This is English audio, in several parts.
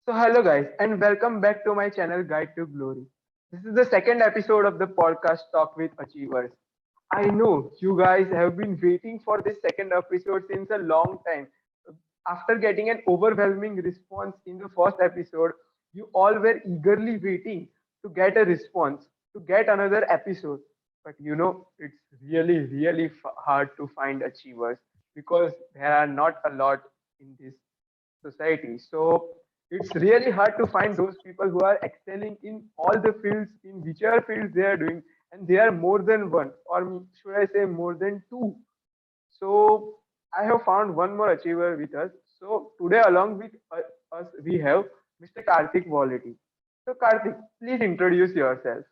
So hello guys and welcome back to my channel Guide to Glory. This is the second episode of the podcast Talk with Achievers. I know you guys have been waiting for this second episode since a long time. After getting an overwhelming response in the first episode, you all were eagerly waiting to get a response, to get another episode. But it's really hard to find achievers because there are not a lot in this society. So it's really hard to find those people who are excelling in all the fields, in whichever fields they are doing, and they are more than one, or should I say more than two. So I have found one more achiever with us. So today, along with us, we have Mr. Karthik Volety. So Karthik, please introduce yourself.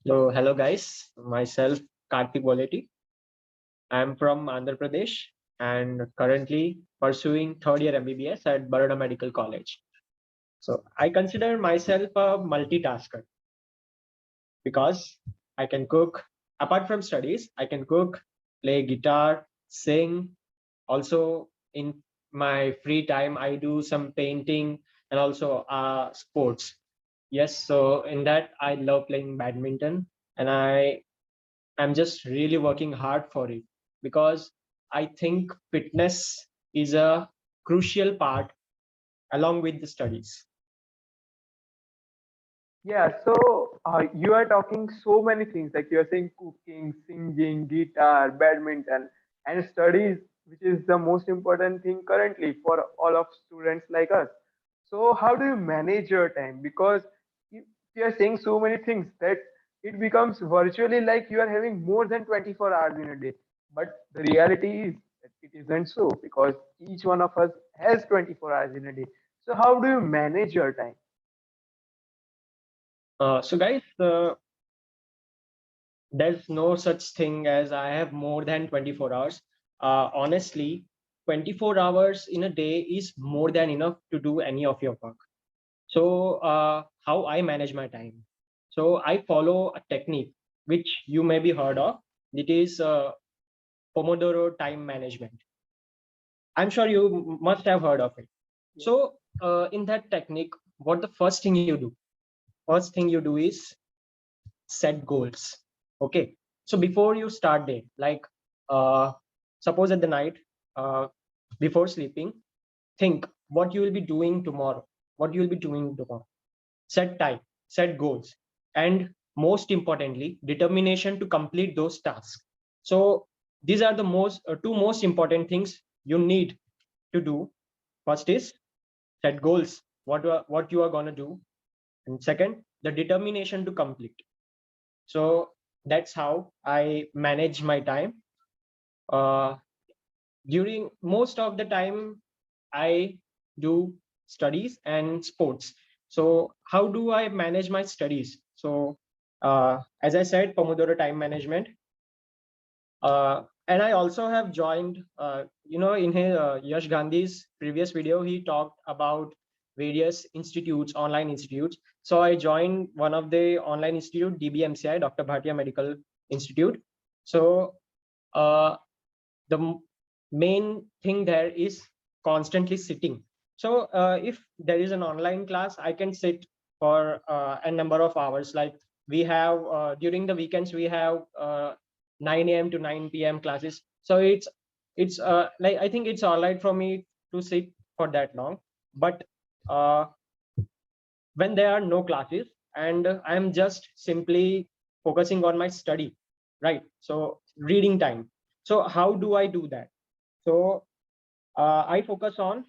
So, hello guys, myself Karthik Volety. I'm from Andhra Pradesh and currently pursuing third year MBBS at Baroda Medical College. So, I consider myself a multitasker because I can cook. Apart from studies, I can cook, play guitar, sing. Also, in my free time, I do some painting and also sports. Yes, so in that, I love playing badminton and I'm just really working hard for it because I think fitness is a crucial part along with the studies. Yeah, so you are talking so many things, like you are saying cooking, singing, guitar, badminton, and studies, which is the most important thing currently for all of students like us. So how do you manage your time? Because if you are saying so many things that it becomes virtually like you are having more than 24 hours in a day. But the reality is that it isn't so because each one of us has 24 hours in a day. So how do you manage your time? So, guys, there's no such thing as I have more than 24 hours. Honestly, 24 hours in a day is more than enough to do any of your work. So, how I manage my time? So, I follow a technique which you may be heard of. It is Pomodoro time management. I'm sure you must have heard of it. Yeah. So, in that technique, what the first thing you do? First thing you do is set goals. Okay. So before you start day, like suppose at the night, uh, before sleeping, think what you will be doing tomorrow. What you will be doing tomorrow. Set time, set goals, and most importantly, determination to complete those tasks. So these are the two most important things you need to do. First is set goals, what you are going to do, and second, the determination to complete. So that's how I manage my time. uh, During most of the time I do studies and sports. So how do I manage my studies? So as I said, Pomodoro time management. And I also have joined, in his Yash Gandhi's previous video, he talked about various institutes, online institutes. So I joined one of the online institute, DBMCI, Dr. Bhatia Medical Institute. So the main thing there is constantly sitting. So if there is an online class, I can sit for a number of hours. Like we have during the weekends, we have 9 a.m. to 9 p.m. classes. So it's like I think it's all right for me to sit for that long. But uh, when there are no classes and I'm just simply focusing on my study, right? So reading time. So how do I do that? So I focus on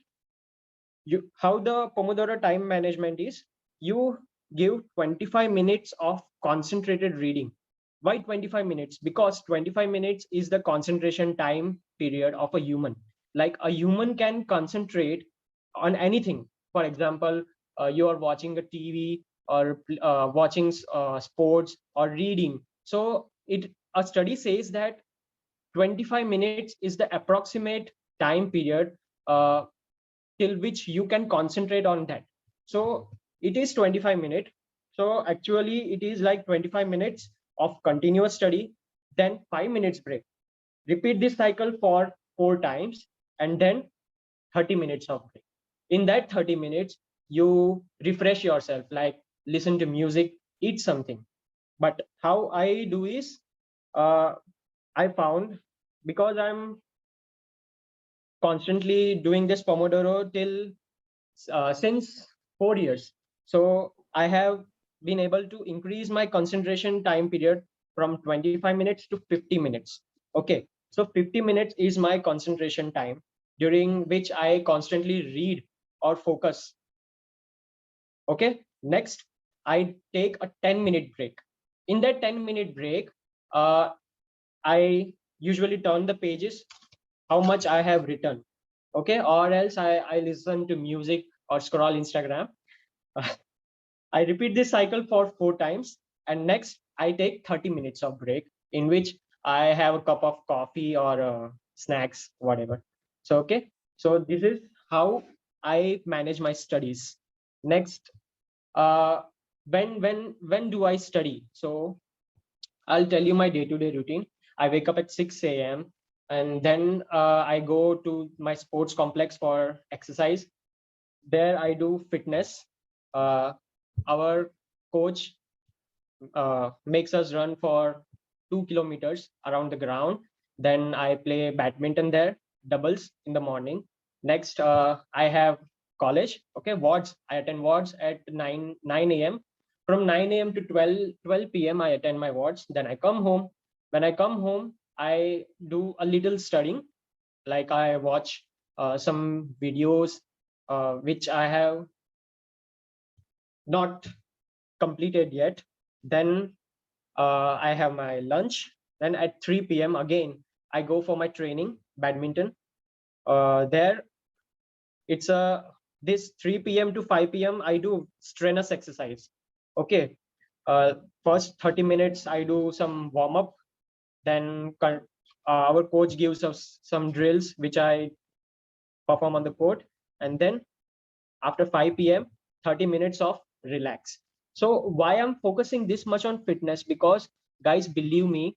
how the Pomodoro time management is. You give 25 minutes of concentrated reading. Why 25 minutes? Because 25 minutes is the concentration time period of a human. Like a human can concentrate on anything. For example, you are watching a TV or watching sports or reading. So a study says that 25 minutes is the approximate time period uh, till which you can concentrate on that. So it is 25 minutes. So actually it is like 25 minutes of continuous study, then 5 minutes break. Repeat this cycle for 4 times and then 30 minutes of break. In that 30 minutes, you refresh yourself, like listen to music, eat something. But how I do is, uh, I found, because I'm constantly doing this Pomodoro till since 4 years. So I have been able to increase my concentration time period from 25 minutes to 50 minutes. Okay. So 50 minutes is my concentration time, during which I constantly read or focus. Okay. Next, I take a 10-minute break. In that 10-minute break, uh, I usually turn the pages, how much I have written. Okay. Or else I listen to music or scroll Instagram. I repeat this cycle for 4 times, and next I take 30 minutes of break, in which I have a cup of coffee or snacks, whatever. So okay, so this is how I manage my studies. Next, uh, when do I study? So I'll tell you my day-to-day routine. I wake up at 6 a.m. and then I go to my sports complex for exercise. There I do fitness. Uh, our coach makes us run for 2 kilometers around the ground. Then I play badminton there, doubles in the morning. Next, I have college. Okay, wards. I attend wards at 9 a.m. From 9 a.m. to 12 p.m. I attend my wards. Then I come home. When I come home, I do a little studying. Like I watch some videos which I have not completed yet. Then I have my lunch. Then at 3 p.m. again, I go for my training, badminton. There, it's a this 3 p.m. to 5 p.m. I do strenuous exercise. Okay. First 30 minutes I do some warm up. Then our coach gives us some drills which I perform on the court, and then after 5 p.m., 30 minutes of relax. So why I'm focusing this much on fitness? Because guys, believe me,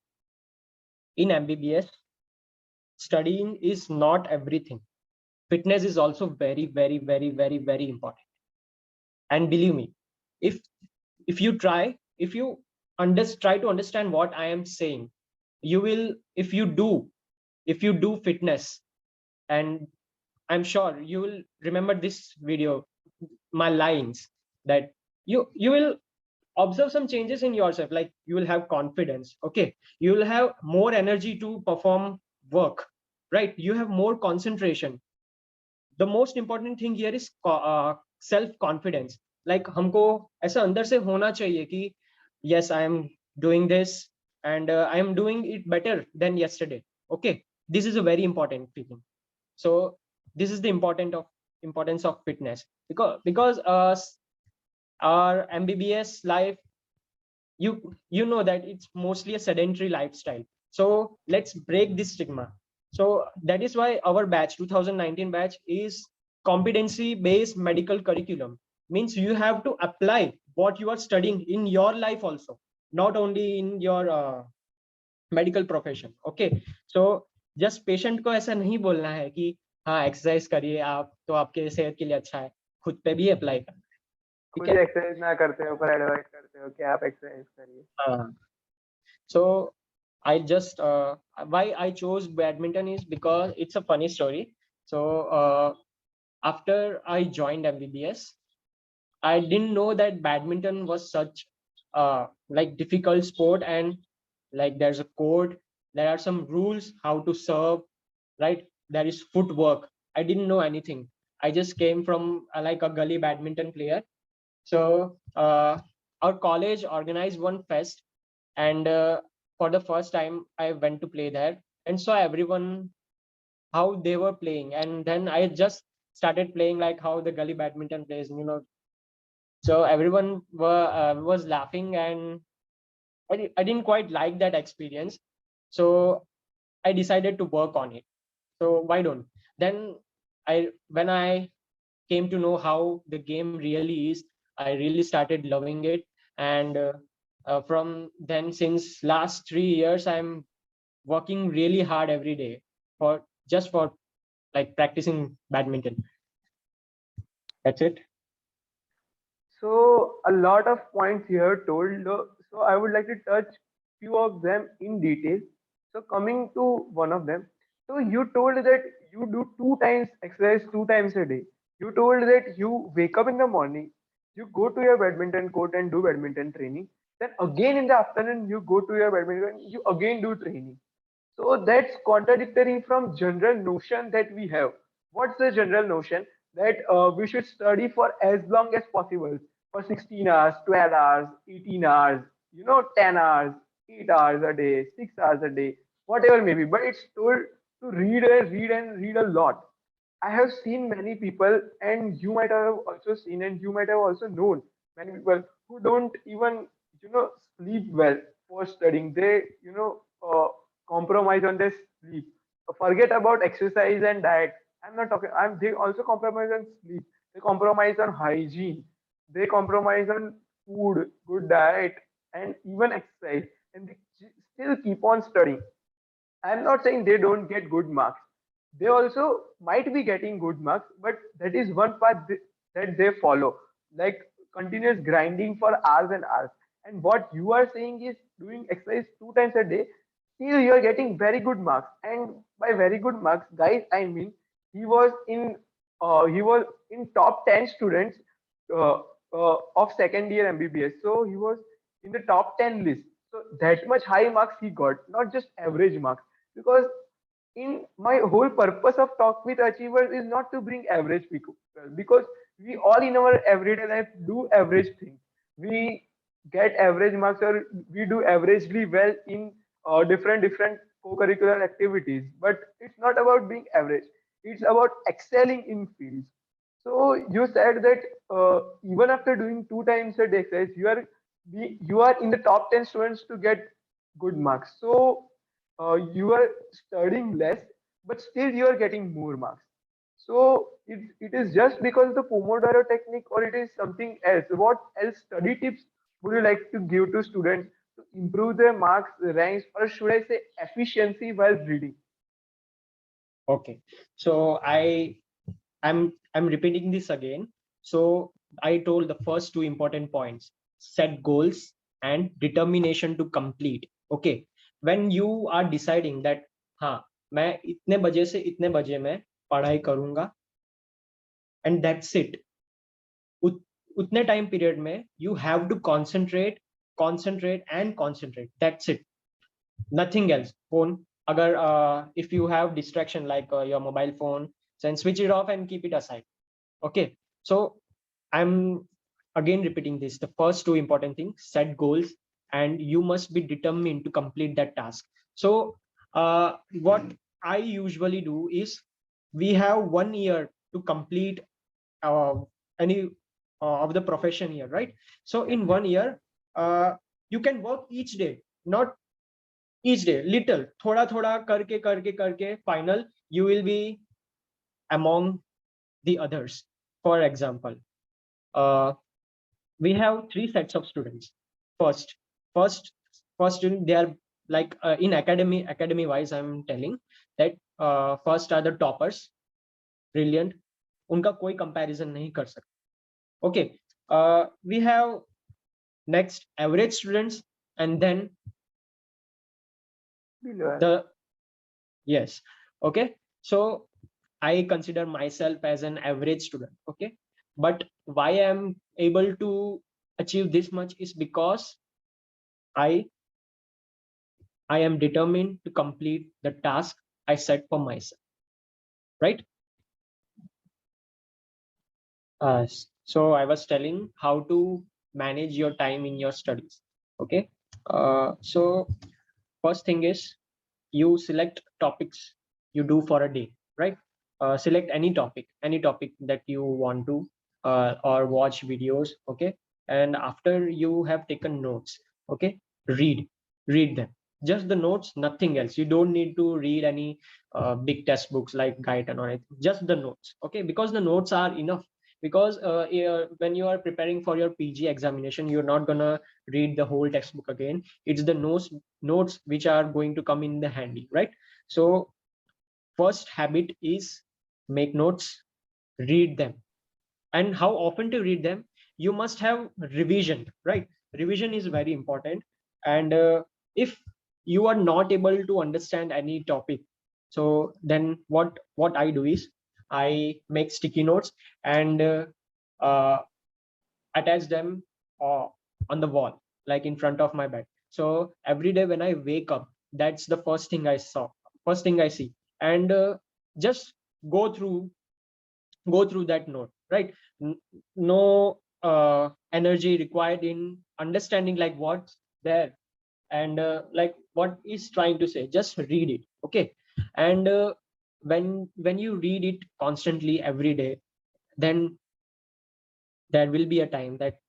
in MBBS, studying is not everything. Fitness is also very, very, very, very, very important. And believe me, if if you try, if you try to understand what I am saying, you will, if you do fitness, and I'm sure you will remember this video, my lines, that you will observe some changes in yourself. Like you will have confidence. Okay, you will have more energy to perform work, right? You have more concentration. The most important thing here is self confidence. Like हमको ऐसा अंदर से होना चाहिए कि yes, I am doing this, and I am doing it better than yesterday. Okay, this is a very important feeling. So this is the importance of fitness, because our MBBS life, you know that it's mostly a sedentary lifestyle. So let's break this stigma. So that is why our batch, 2019 batch, is competency based medical curriculum. Means you have to apply what you are studying in your life also, not only in your medical profession. Okay, so just patient को ऐसा नहीं बोलना है कि हाँ exercise करिए आप तो आपके सेहत के लिए अच्छा है, खुद पे भी अप्लाई करना है. ठीक खुद है. एक्सरसाइज ना करते हो पर एडवाइस करते हो कि आप एक्सरसाइज करिए. हाँ. So I just why I chose badminton is because it's a funny story. So after I joined MBBS, I didn't know that badminton was such like difficult sport, and like there's a court, there are some rules how to serve, right? There is footwork. I didn't know anything. I just came from like a gully badminton player. So our college organized one fest, and for the first time I went to play there and saw everyone how they were playing, and then I just started playing like how the gully badminton plays, you know. So everyone was laughing, and I didn't quite like that experience. So I decided to work on it. So why don't then I when I came to know how the game really is, I really started loving it. And from then, since last 3 years, I'm working really hard every day for just for like practicing badminton. That's it. So a lot of points you have told. So I would like to touch few of them in detail. So coming to one of them. So you told that you do two times exercise, two times a day. You told that you wake up in the morning, you go to your badminton court and do badminton training. Then again in the afternoon you go to your badminton, you again do training. So that's contradictory from general notion that we have. What's the general notion? That we should study for as long as possible, for 16 hours, 12 hours, 18 hours, 10 hours, 8 hours a day, 6 hours a day, whatever maybe. But it's told to read and read and read a lot. I have seen many people, and you might have also seen, and you might have also known many people who don't even, sleep well for studying. They, compromise on their sleep. Forget about exercise and diet. I'm not talking. They also compromise on sleep. They compromise on hygiene. They compromise on food, good diet, and even exercise, and they still keep on studying. I'm not saying they don't get good marks. They also might be getting good marks, but that is one path that they follow, like continuous grinding for hours and hours. And what you are saying is doing exercise two times a day, still you are getting very good marks. And by very good marks, guys, I mean he was in top 10 students uh, of second year MBBS. So he was in the top 10 list. So that much high marks he got, not just average marks. Because in my whole purpose of talk with achievers is not to bring average people, because we all in our everyday life do average things. We get average marks, or we do averagely well in different co-curricular activities, but it's not about being average, it's about excelling in fields. So you said that even after doing two times a day exercise, you are in the top 10 students to get good marks. So you are studying less, but still you are getting more marks. So it is just because of the Pomodoro technique, or it is something else. What else study tips would you like to give to students to improve their marks, ranks, or should I say efficiency while reading? Okay. So I'm repeating this again. So I told the first two important points: set goals and determination to complete. Okay. When you are deciding that, हाँ, मैं इतने बजे से इतने बजे में पढ़ाई करूंगा, and that's it. उतने टाइम पीरियड में you have to concentrate and concentrate. That's it. Nothing else. Phone, agar if you have distraction like your mobile phone, then switch it off and keep it aside. Okay. So I'm again repeating this: the first two important things, set goals, and you must be determined to complete that task. So what I usually do is, we have 1 year to complete uh, any of the profession here, right? So in 1 year, you can work each day, not each day, little, thoda thoda karke, final you will be among the others. For example, uh, we have three sets of students. first first first student, they are like, in academy wise, I'm telling that first are the toppers, brilliant, उनका कोई comparison नहीं कर सकता. Okay. We have next average students, and then Below. the, yes, okay. So I consider myself as an average student. Okay. But why I'm able to achieve this much is because i I am determined to complete the task I set for myself, right? So I was telling how to manage your time in your studies. Okay. So first thing is, you select topics you do for a day, right? Select any topic that you want to, or watch videos. Okay. And after you have taken notes, okay, read read them, just the notes, nothing else. You don't need to read any big test books like Guyton or anything, just the notes. Okay. Because the notes are enough. Because when you are preparing for your PG examination, you're not gonna read the whole textbook again. It's the notes which are going to come in the handy, right? So first habit is make notes, read them, and how often to read them. You must have revision, right? Revision is very important. And if you are not able to understand any topic, so then what I do is I make sticky notes and uh, attach them uh, on the wall, like in front of my bed. So every day when I wake up, that's the first thing I see. And just go through go through that note, right? No energy required in understanding like what's there, and like what is trying to say. Just read it, okay? And when you read it constantly every day, then there will be a time that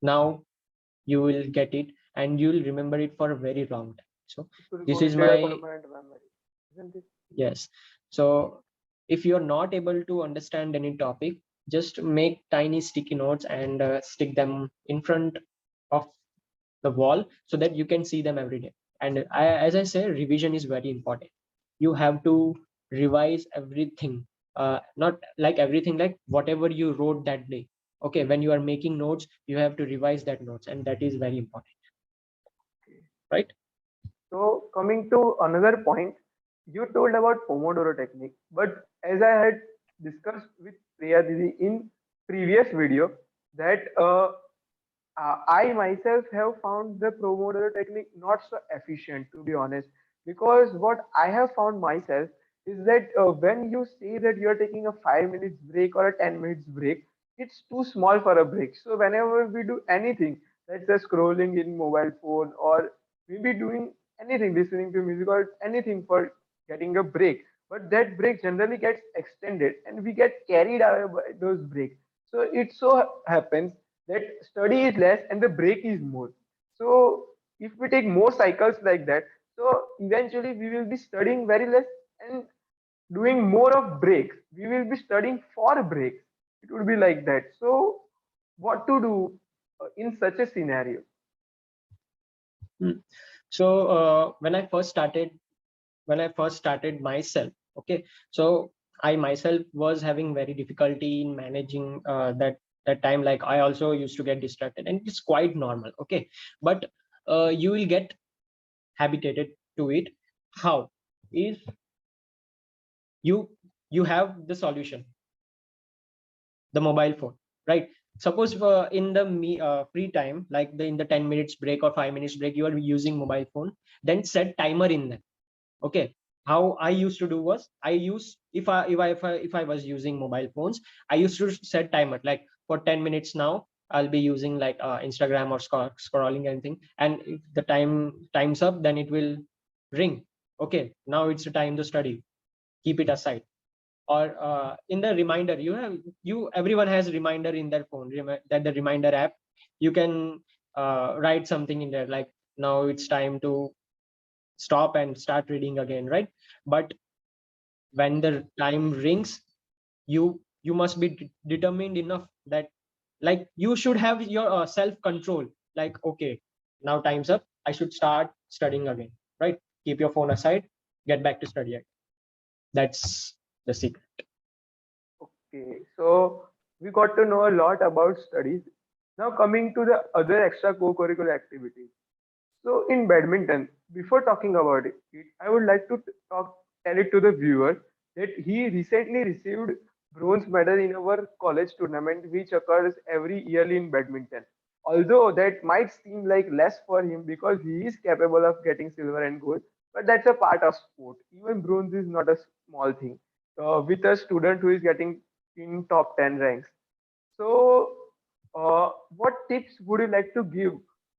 now you will get it and you'll remember it for a very long time. So It will this go is into your my permanent memory, isn't it? yes. So if you're not able to understand any topic, just make tiny sticky notes and stick them in front of the wall so that you can see them every day. And as I say, revision is very important. You have to revise everything, not like everything, like whatever you wrote that day. Okay, when you are making notes, you have to revise that notes, and that is very important, Okay. right? So coming to another point, you told about Pomodoro technique, but as I had discussed with Priya Didi in previous video, that I myself have found the Pomodoro technique not so efficient, to be honest, because what I have found myself is that when you say that you are taking a 5 minutes break or a 10 minutes break, it's too small for a break. So whenever we do anything, let's say scrolling in mobile phone or maybe doing anything, listening to music or anything for getting a break, but that break generally gets extended and we get carried away by those breaks. So it so happens that study is less and the break is more. So if we take more cycles like that, so eventually we will be studying very less and doing more of breaks. We will be studying for breaks. It would be like that. So what to do in such a scenario? Hmm. So when I first started myself, okay, so I myself was having very difficulty in managing that time. Like I also used to get distracted, and it's quite normal, okay. But you will get habituated to it. How is you you have the solution, the mobile phone, right? Suppose in the free time, like in the 10 minutes break or 5 minutes break, you are using mobile phone, then set timer in them. Okay, how I used to do was, I use if I was using mobile phones, I used to set timer like for 10 minutes. Now I'll be using like Instagram or scrolling anything, and if the time's up, then it will ring. Okay, now it's the time to study. Keep it aside. Or in the reminder, you everyone has reminder in their phone, that the reminder app. You can write something in there like, now it's time to stop and start reading again, right? But when the time rings, you must be determined enough that, like, you should have your self control. Like, okay, now time's up, I should start studying again, right? Keep your phone aside, get back to study again. That's the secret. Okay, so we got to know a lot about studies. Now coming to the other extra co-curricular activities. So in badminton, before talking about it, I would like to tell it to the viewer that he recently received bronze medal in our college tournament, which occurs every year in badminton. Although that might seem like less for him because he is capable of getting silver and gold, but that's a part of sport. Even bronze is not a small thing. With a student who is getting in top 10 ranks. So, what tips would you like to give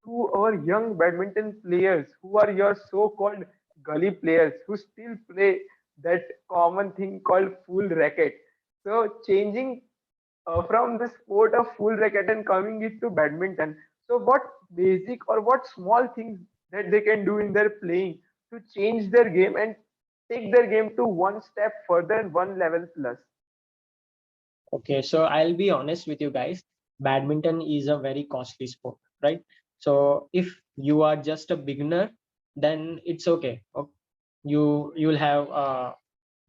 to our young badminton players who are your so-called gully players who still play that common thing called full racket? So, changing from the sport of full racket and coming it to badminton. So, what basic or what small things that they can do in their playing to change their game and take their game to one step further and one level plus? Okay, so I'll be honest with you guys. Badminton is a very costly sport, right? So if you are just a beginner, then it's okay. You'll have a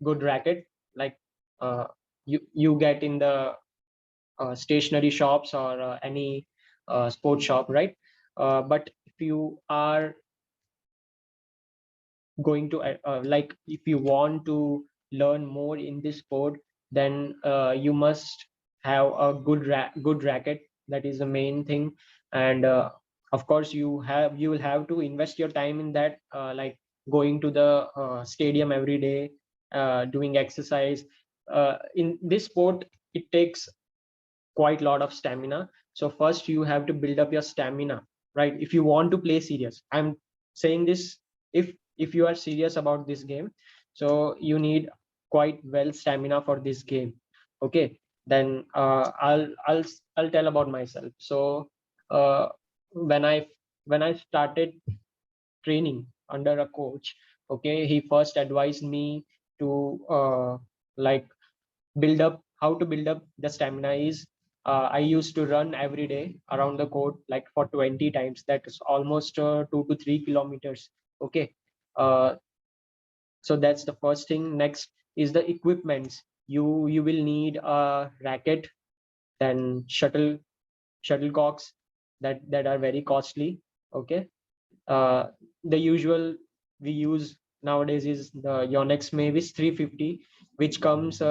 good racket, like you get in the stationery shops or any sports shop, right? But if you are going to like if you want to learn more in this sport, then you must have a good racket. That is the main thing. And of course you will have to invest your time in that, like going to the stadium every day, doing exercise. In this sport it takes quite a lot of stamina. So first you have to build up your stamina, right? If you want to play serious, I'm saying this, if you are serious about this game, so you need quite well stamina for this game. Okay, then I'll tell about myself. So uh, when I started training under a coach, okay, he first advised me to like build up how to build up the stamina is, I used to run every day around the court like for 20 times. That is almost 2 to 3 kilometers. Okay, uh, so that's the first thing. Next is the equipments. You will need a racket, then shuttlecocks that are very costly. Okay, uh, the usual we use nowadays is the Yonex Mavis 350, which comes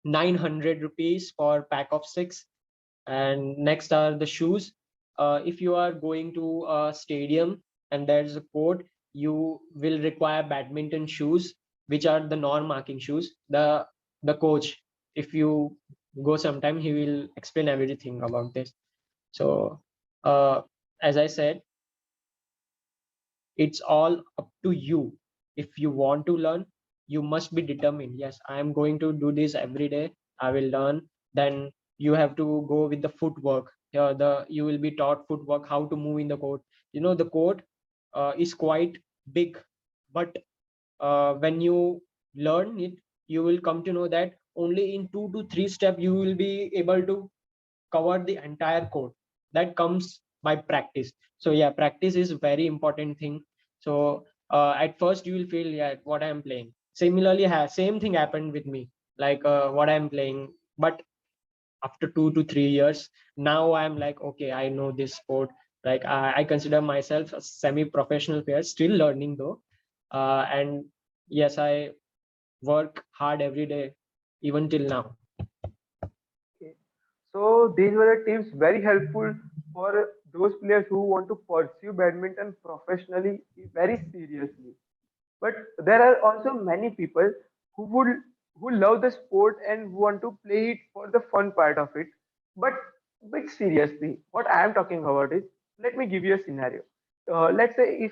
900 rupees for pack of 6. And next are the shoes. If you are going to a stadium and there's a court, you will require badminton shoes, which are the non-marking shoes. The coach, if you go sometime, he will explain everything about this. So uh, as I said, it's all up to you. If you want to learn, you must be determined. Yes, I am going to do this every day, I will learn. Then you have to go with the footwork. Yeah, the you will be taught footwork, how to move in the court. The court is quite big, but when you learn it, you will come to know that only in 2 to 3 steps you will be able to cover the entire code. That comes by practice. So yeah, practice is very important thing. So at first you will feel, yeah, what I am playing, similarly same thing happened with me, like what I am playing. But after 2 to 3 years, now I'm like, okay, I know this sport. Like I consider myself a semi-professional player, still learning though. And yes, I work hard every day, even till now. Okay. So these were the tips very helpful for those players who want to pursue badminton professionally very seriously. But there are also many people who would who love the sport and who want to play it for the fun part of it. But seriously, what I am talking about is, let me give you a scenario. Let's say if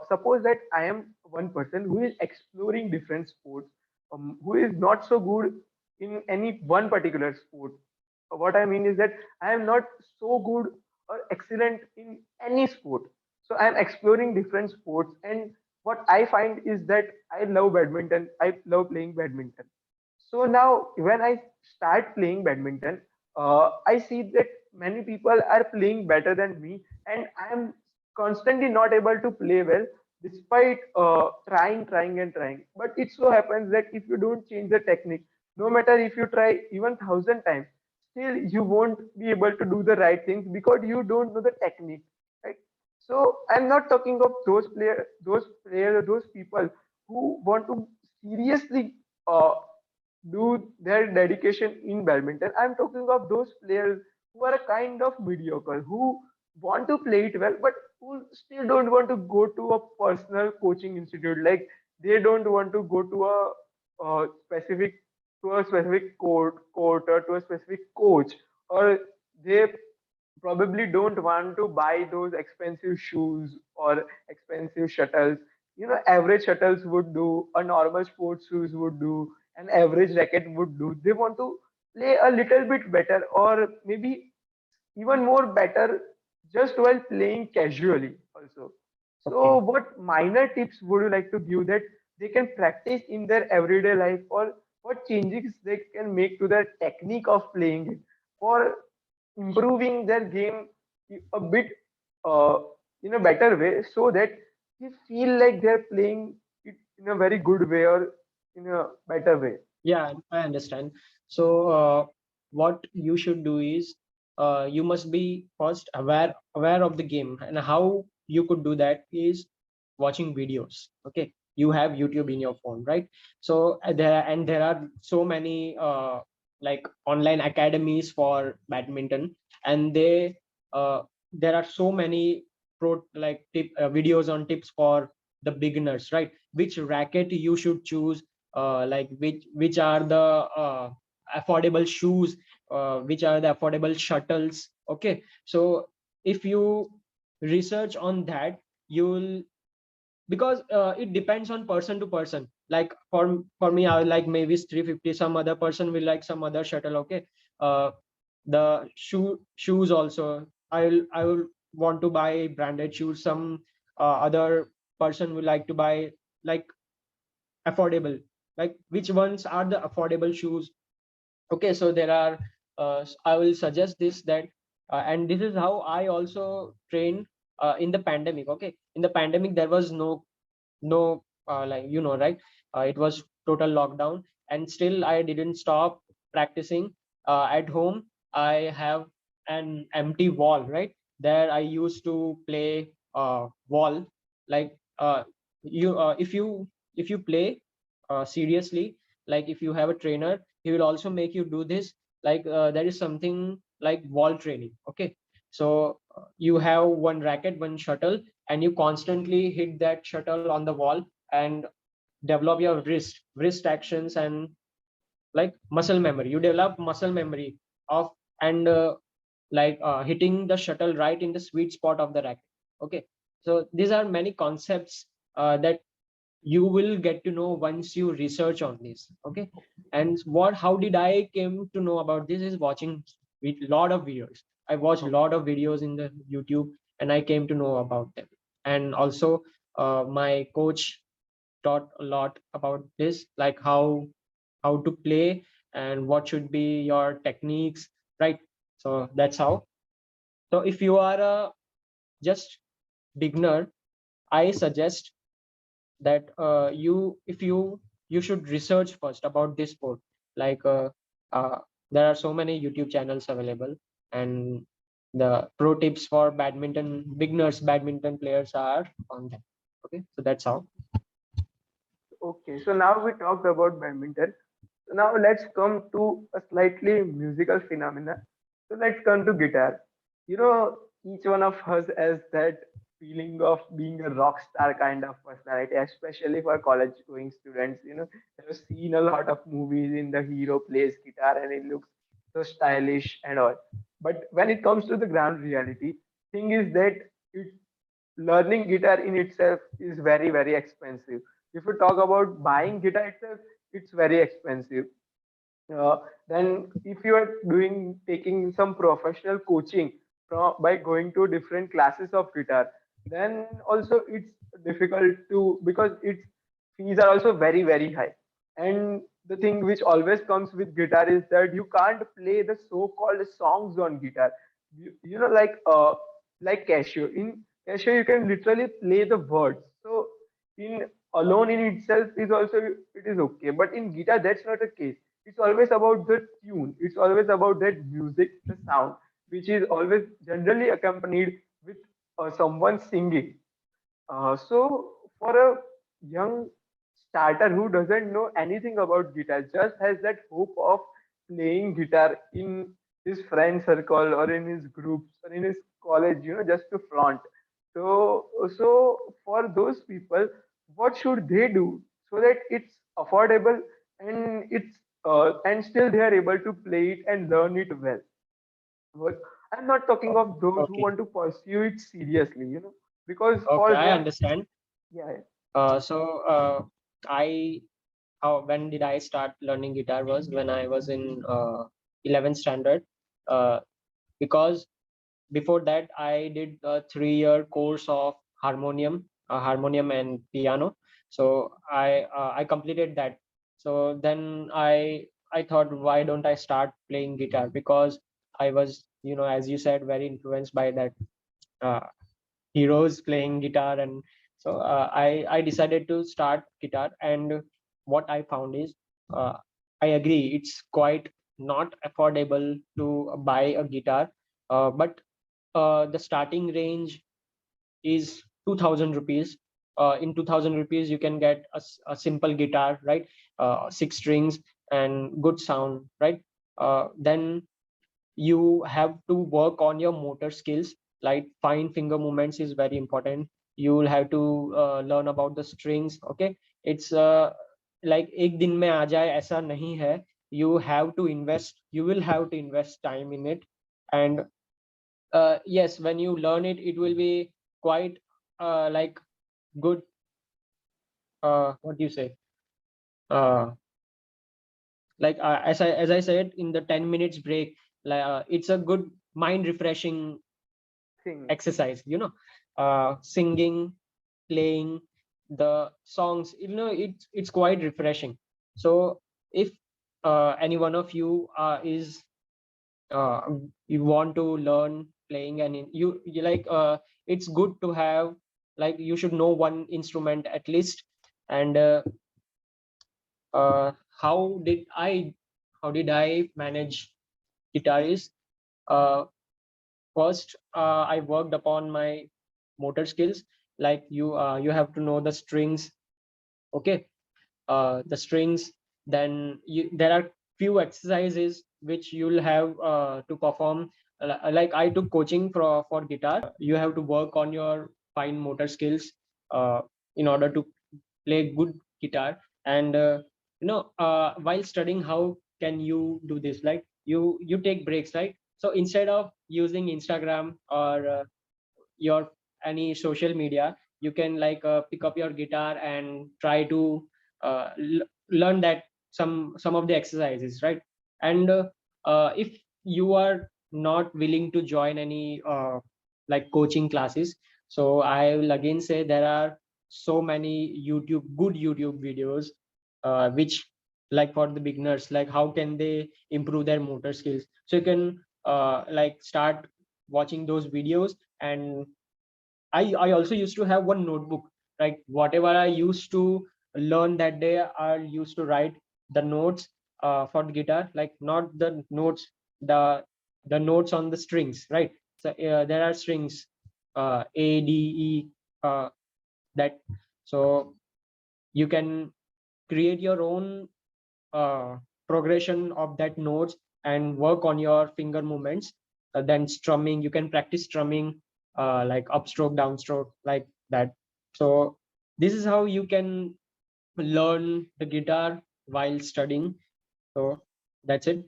suppose that I am one person who is exploring different sports, who is not so good in any one particular sport. What I mean is that I am not so good or excellent in any sport. So I am exploring different sports, and what I find is that I love badminton. I love playing badminton. So now, when I start playing badminton, I see that many people are playing better than me, and I am constantly not able to play well despite trying and trying. But it so happens that if you don't change the technique, no matter if you try even 1,000 times, still you won't be able to do the right things because you don't know the technique, right? So I'm not talking of those people who want to seriously do their dedication in badminton. I'm talking of those players who are a kind of mediocre, who want to play it well, but who still don't want to go to a personal coaching institute. Like they don't want to go to a specific court or to a specific coach, or they probably don't want to buy those expensive shoes or expensive shuttles. Average shuttles would do, a normal sports shoes would do, an average racket would do. They want to play a little bit better, or maybe even more better, just while playing casually also. So Okay. what minor tips would you like to give that they can practice in their everyday life, or what changes they can make to their technique of playing it for improving their game a bit uh, in a better way, so that they feel like they're playing it in a very good way or in a better way? Yeah, I understand. So what you should do is, you must be first aware of the game, and how you could do that is watching videos. Okay, you have YouTube in your phone, right? So there are so many like online academies for badminton, and uh, there are so many videos on tips for the beginners, right? Which racket you should choose, like which are the affordable shoes, which are the affordable shuttles. Okay, so if you research on that, you'll, because it depends on person to person. Like for me, I will like maybe 350, some other person will like some other shuttle. Okay, uh, the shoes also, I will want to buy branded shoes. Some other person will like to buy like affordable, like which ones are the affordable shoes. Okay, so there are I will suggest this, that and this is how I also trained in the pandemic. Okay, in the pandemic there was no like, right, it was total lockdown, and still I didn't stop practicing. At home I have an empty wall, right? There I used to play wall, like you if you play seriously, like if you have a trainer, he will also make you do this. Like there is something like wall training. Okay, so you have one racket, one shuttle, and you constantly hit that shuttle on the wall, and develop your wrist actions, and like muscle memory, you develop muscle memory of, and hitting the shuttle right in the sweet spot of the racket. Okay, so these are many concepts that you will get to know once you research on this. Okay, and how did I came to know about this is watching with lot of videos. I watched a lot of videos in the YouTube, and I came to know about them. And also my coach taught a lot about this, like how to play and what should be your techniques, right? So that's how. So if you are a just beginner, I suggest that you if you should research first about this sport. Like uh, there are so many YouTube channels available, and the pro tips for badminton beginners, badminton players are on them. Okay, so that's how. Okay, so now we talked about badminton. So now let's come to a slightly musical phenomena. So let's come to guitar. You know, each one of us has that feeling of being a rock star kind of personality, especially for college going students. You know, they've seen a lot of movies in the hero plays guitar and it looks so stylish and all. But when it comes to the ground reality, thing is that it learning guitar in itself is very, very expensive. If you talk about buying guitar itself, it's very expensive. uh, then if you are doing taking some professional coaching by going to different classes of guitar, then also it's difficult to, because its fees are also very, very high. And the thing which always comes with guitar is that you can't play the so-called songs on guitar. You know, like Casio. In Casio you can literally play the words. So in alone in itself is also, it is okay, but in guitar that's not the case. It's always about the tune, it's always about that music, the sound, which is always generally accompanied with someone singing. So for a young starter who doesn't know anything about guitar, just has that hope of playing guitar in his friend circle or in his groups or in his college, you know, just to flaunt. So for those people, what should they do so that it's affordable and it's and still they are able to play it and learn it well? But I'm not talking of those who Okay, want to pursue it seriously, you know, because okay, for I them, understand. yeah, yeah. So I how when did I start learning guitar was when I was in 11th standard. Uh, because before that I did a 3-year course of harmonium and piano. So I completed that. So then I thought, why don't I start playing guitar? Because I was, as you said, very influenced by that uh, heroes playing guitar. And so I decided to start guitar. And what I found is, uh, I agree, it's quite not affordable to buy a guitar, but the starting range is 2000 rupees. In 2000 rupees you can get a simple guitar, right? Six strings and good sound, right? Then you have to work on your motor skills, like fine finger movements is very important. You will have to learn about the strings. Okay, it's like ek din mein aa jaye aisa nahi hai. You will have to invest time in it. And yes, when you learn it, it will be quite like good. What do you say? uh, like as I said in the 10 minutes break, like it's a good mind refreshing Thing. exercise, singing, playing the songs, it's quite refreshing. So if any one of you is uh, you want to learn playing, and you like it's good to have, like you should know one instrument at least. And uh, how did i how did I manage guitarist? uh, First, I worked upon my motor skills. Like you have to know the strings. Okay, the strings. Then there are few exercises which you'll have to perform. Like I took coaching for guitar. You have to work on your fine motor skills uh, in order to play good guitar. And while studying, how can you do this? Like you take breaks, right? So instead of using Instagram or your any social media, you can like pick up your guitar and try to learn that some of the exercises, right? And if you are not willing to join any like coaching classes, so I will again say there are so many good YouTube videos which, like for the beginners, like how can they improve their motor skills. So you can like start watching those videos. And I also used to have one notebook, like whatever I used to learn that day, I used to write the notes for the guitar, like not the notes, the the notes on the strings, right? So there are strings, A, D, E, that. So you can create your own progression of that notes and work on your finger movements. Then strumming, you can practice strumming, like upstroke, downstroke, like that. So this is how you can learn the guitar while studying. So that's it.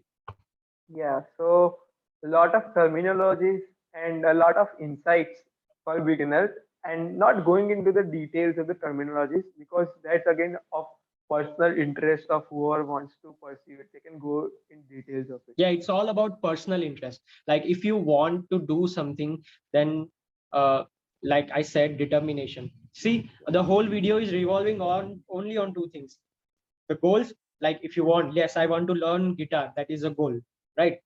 Yeah, so a lot of terminologies and a lot of insights for beginners, and not going into the details of the terminologies because that's again of personal interest of whoever wants to pursue it. They can go in details of it. Yeah, it's all about personal interest. Like if you want to do something, then uh, like I said, determination. See, the whole video is revolving on only on two things: the goals. Like if you want, yes, I want to learn guitar, that is a goal, right?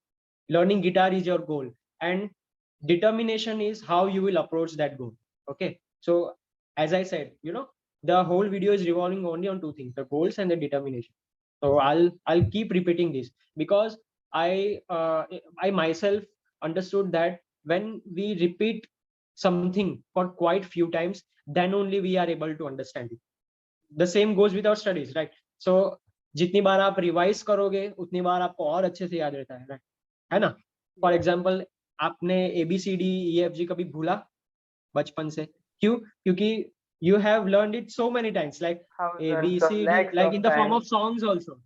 Learning guitar is your goal. And determination is how you will approach that goal. Okay, so as I said, the whole video is revolving only on two things: the goals and the determination. So I'll keep repeating this because I myself understood that when we repeat something for quite few times, then only we are able to understand it. The same goes with our studies, right? So जितनी बार आप revise करोगे उतनी बार आपको और अच्छे से याद रहता है, right? है ना? फॉर Yeah, एग्जाम्पल, आपने ABCD EFG कभी भूला बचपन से? क्यों? क्योंकि you have learned it so many times, like thousands or ABCD, lakhs like of in the form times. of songs also.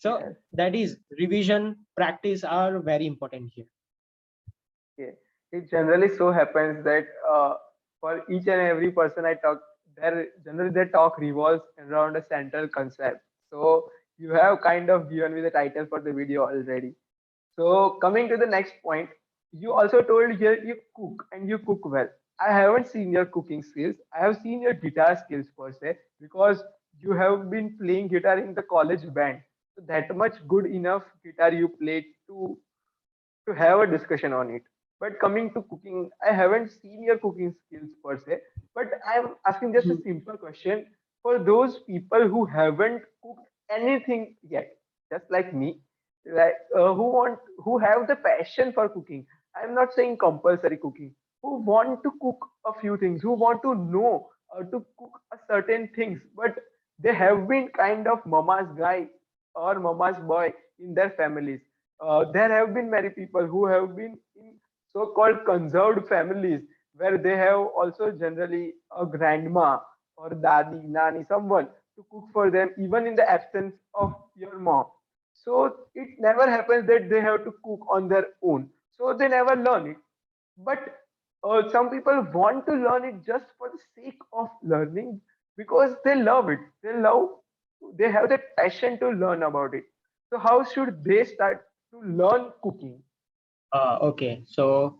So Yes. that is revision, practice are very important here. Yeah. It generally so happens that for each and every person I talk, their talk revolves around a central concept. So you have kind of given me the title for the video already. So coming to the next point, you also told here you cook and you cook well. I haven't seen your cooking skills. I have seen your guitar skills per se because you have been playing guitar in the college band. So that much good enough guitar you played to have a discussion on it. But coming to cooking, I haven't seen your cooking skills per se. But I'm asking just a simple question for those people who haven't cooked anything yet, just like me. like who have the passion for cooking. I'm not saying compulsory cooking. Who want to cook a few things, who want to know to cook a certain things, but they have been kind of mama's guy or mama's boy in their families. There have been many people who have been in so-called conserved families where they have also generally a grandma or dadi, nani, someone to cook for them even in the absence of your mom. So it never happens that they have to cook on their own. So they never learn it. But some people want to learn it just for the sake of learning because they love it. They have that passion to learn about it. So how should they start to learn cooking? Okay, so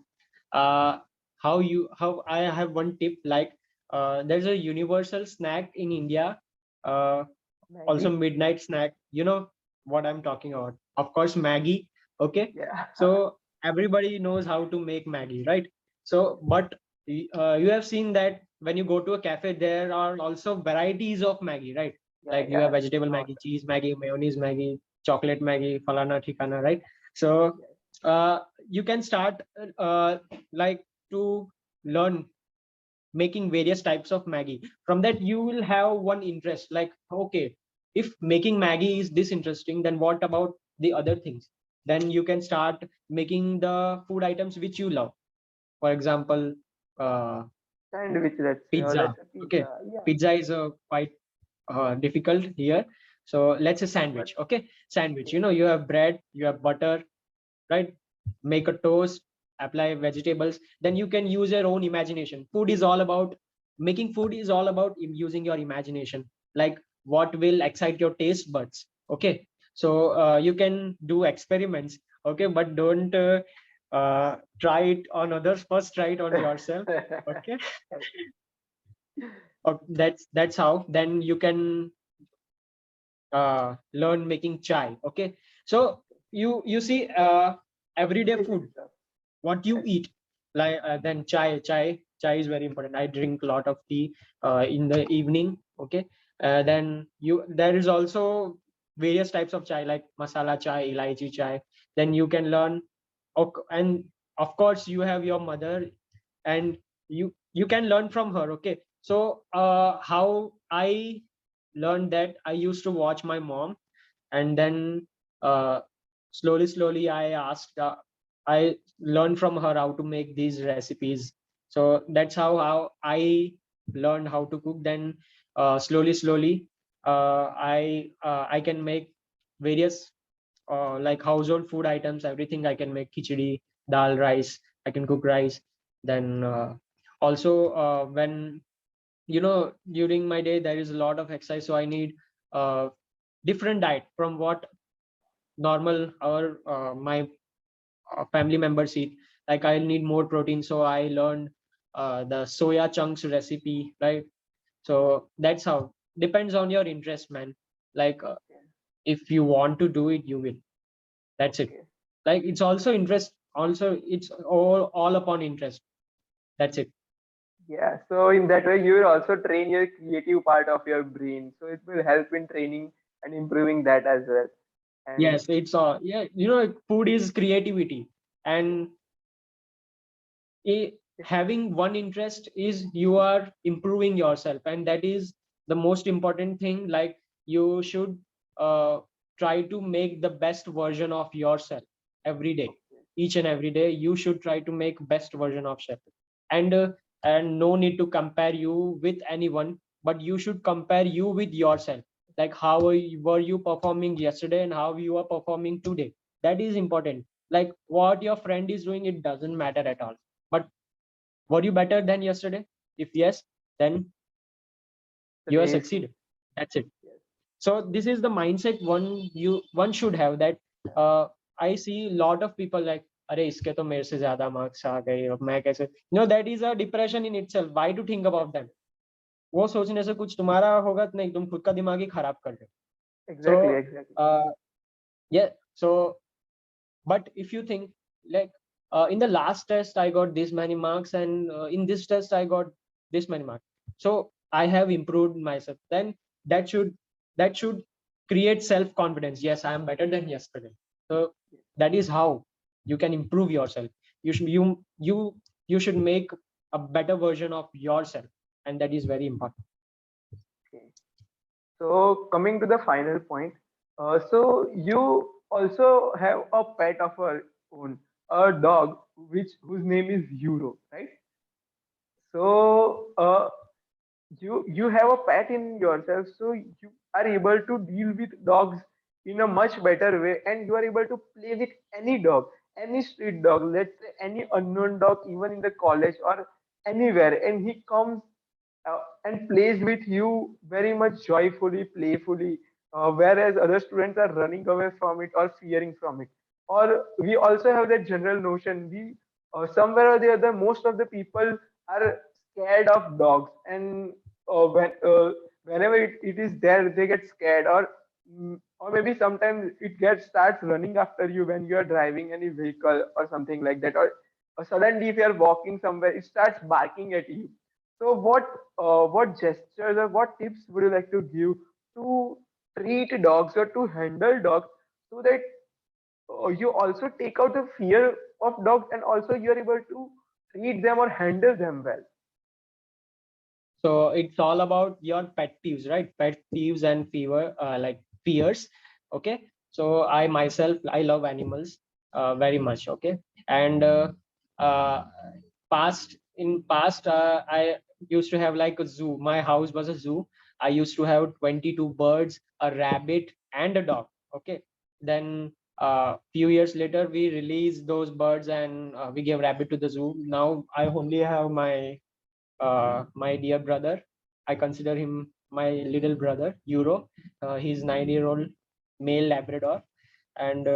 uh, how I have one tip, like there's a universal snack in India, uh, also Maggie? midnight snack. You know what I'm talking about? Of course, Maggie. Okay, Yeah. so everybody knows how to make Maggie, right? So, but you have seen that when you go to a cafe, there are also varieties of Maggie, right? Yeah, Like you have yeah. vegetable Lot. Maggie, cheese Maggie, mayonnaise Maggie, chocolate Maggie, falana thikana, right? So Yes. uh, you can start like to learn making various types of Maggie. From that you will have one interest, like okay, if making Maggie is this interesting, then what about the other things? Then you can start making the food items which you love. For example, uh, Sandwich, let's say, or pizza. let's say Okay, pizza. Yeah. pizza is quite difficult here. So let's say But sandwich. Okay, sandwich, okay. you have bread, you have butter, right? Make a toast, apply vegetables, then you can use your own imagination. Making food is all about using your imagination, like what will excite your taste buds. Okay, so you can do experiments, okay, but don't try it on others, first try it on yourself. Okay. That's how then you can learn making chai. Okay, so you see everyday food, Basic stuff. what you Yes. eat, like then chai is very important. I drink a lot of tea in the evening. Okay, then you there is also various types of chai, like masala chai, elaichi chai. Then you can learn, and of course you have your mother, and you can learn from her. Okay, so how I learned that, I used to watch my mom, and then uh, slowly I asked, I learned from her how to make these recipes. So that's how I learned how to cook. Then slowly I can make various like household food items, everything. I can make khichdi, dal, rice. I can cook rice. Then also when during my day there is a lot of exercise, so I need uh, different diet from what normal or my family members eat. Like I need more protein, so I learned the soya chunks recipe, right? So that's how, depends on your interest, man. Like Okay. if you want to do it, you will. That's it. Okay. Like it's also interest, also it's all upon interest. That's it. Yeah. So in that way, you will also train your creative part of your brain. So it will help in training and improving that as well. And Yes, it's yeah, food is creativity. And having one interest is you are improving yourself, and that is the most important thing. Like you should uh, try to make the best version of yourself every day. Each and every day you should try to make best version of yourself. And and no need to compare you with anyone, but you should compare you with yourself. Like how were you performing yesterday and how you are performing today. That is important. Like what your friend is doing, it doesn't matter at all. But were you better than yesterday? If yes, then you have race. succeeded. That's it. Yes. So this is the mindset one should have, that I see a lot of people like, अरे इसके तो मेरे से ज्यादा marks आ गए, अब मैं कैसे, that is a depression in itself. Why to think Yes. about them? वो सोचने से कुछ तुम्हारा होगा तो नहीं, तुम खुद का दिमाग ही खराब कर रहे हो. Exactly. So Exactly. yeah, so but if you think like in the last test I got this many marks, and in this test I got this many marks, so I have improved myself, then that should that should create self confidence. Yes, I am better than yesterday. So that is how you can improve yourself. You should make a better version of yourself, and that is very important. Okay. So coming to the final point, so you also have a pet of your own, a dog, which whose name is Euro, right? So you have a pet in yourself, so you are able to deal with dogs in a much better way, and you are able to play with any dog, any street dog, let's say any unknown dog, even in the college or anywhere, and he comes and plays with you very much joyfully, playfully, whereas other students are running away from it or fearing from it. Or we also have that general notion, we somewhere or the other, most of the people are scared of dogs, and whenever it is there, they get scared, or maybe sometimes it gets starts running after you when you are driving any vehicle or something like that, or suddenly if you are walking somewhere, it starts barking at you. So what gestures or what tips would you like to give to treat dogs or to handle dogs so that you also take out the fear of dogs and also you are able to treat them or handle them well? So it's all about your pet peeves, right? Pet peeves and fears. Okay. So I myself, I love animals very much. Okay. And uh, I used to have like a zoo. My house was a zoo. I used to have 22 birds, a rabbit, and a dog. Okay. Then few years later, we released those birds and we gave rabbit to the zoo. Now I only have my dear brother. I consider him my little brother, Euro. He's 9-year-old male Labrador, and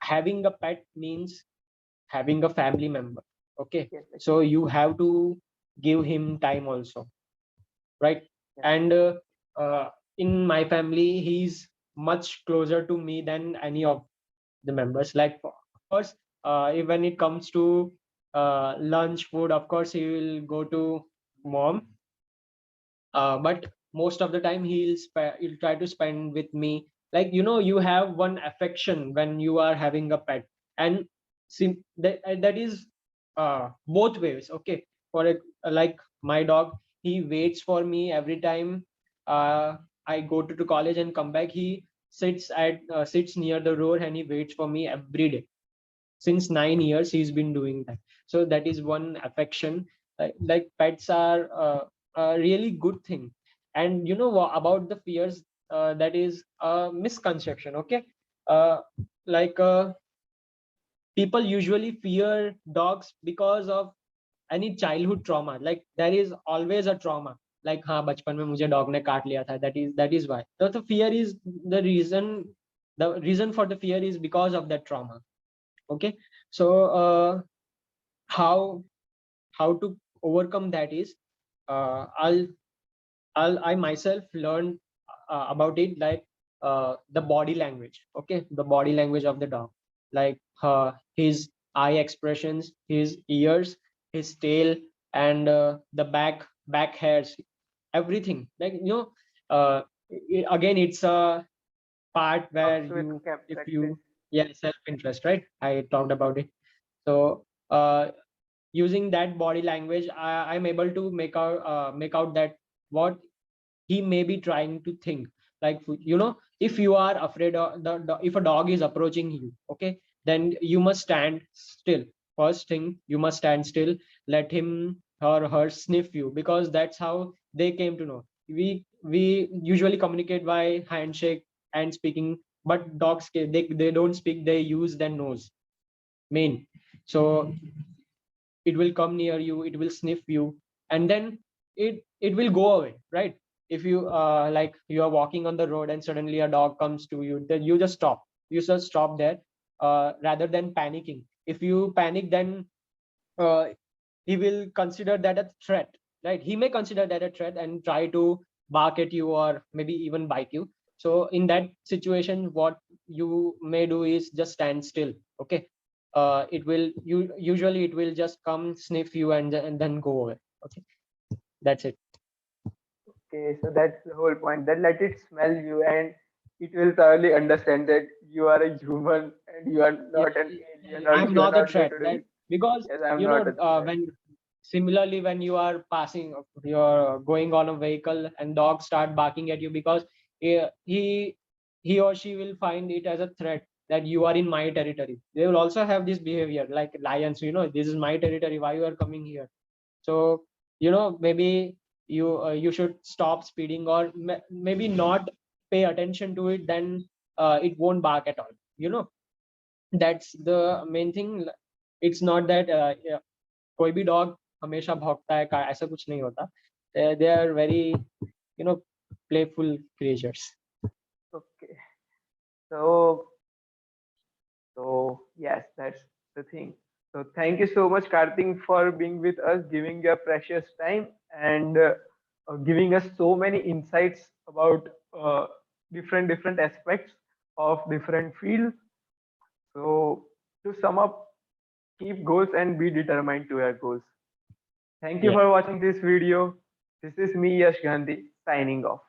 having a pet means having a family member. Okay, Yes, like, so you have to give him time also, right? yes, And in my family, he's much closer to me than any of the members. Like, of course, when it comes to lunch, food, of course, he will go to mom, but most of the time he'll try to spend with me. Like, you have one affection when you are having a pet, and that is both ways. Okay, like my dog, he waits for me every time I go to college and come back. He sits near the road and he waits for me every day. Since 9 years he's been doing that. So that is one affection. Like pets are a really good thing. And about the fears, that is a misconception. Okay, uh, like people usually fear dogs because of any childhood trauma. Like there is always a trauma, like हाँ बचपन में मुझे dog ने काट लिया था. That is why the fear is the reason. The reason for the fear is because of that trauma. Okay, so how how to overcome that is, uh, i'll I myself learned about it, like the body language. Okay, the body language of the dog, like his eye expressions, his ears, his tail, and the back hairs, everything. Like, again, it's a part where dogs with if practice. you, yeah, self interest, right? I talked about it. So using that body language, I'm able to make out that what he may be trying to think. Like, if you are afraid of if a dog is approaching you, okay, then you must stand still. First thing, you must stand still. Let him or her sniff you, because that's how they came to know. We usually communicate by handshake and speaking, but dogs, they don't speak, they use their nose main. So it will come near you, it will sniff you, and then it will go away, right? If you like, you are walking on the road and suddenly a dog comes to you, then you just stop. You just stop there, rather than panicking. If you panic, then uh, he will consider that a threat, right? He may consider that a threat and try to bark at you or maybe even bite you. So in that situation, what you may do is just stand still. Okay, usually it will just come sniff you and then go away. Okay, that's it. Okay, so that's the whole point. Then let it smell you, and it will thoroughly understand that you are a human and you are Yeah, not an alien, or I'm you are not a not going threat. to do That this. because Yes, I'm not a threat. when similarly when you are passing, you're going on a vehicle and dogs start barking at you because he he or she will find it as a threat that you are in my territory. They will also have this behavior like lions. This is my territory. Why you are coming here? So maybe you should stop speeding, or maybe not pay attention to it. Then it won't bark at all. That's the main thing. It's not that कोई भी dog हमेशा भौंकता है ऐसा कुछ नहीं होता. They are very you know playful creatures. Okay. So, yes, that's the thing. So thank you so much, Karthik, for being with us, giving your precious time, and giving us so many insights about different aspects of different fields. So to sum up, keep goals and be determined to your goals. Thank you Yeah. for watching this video. This is me, Yash Gandhi, signing off.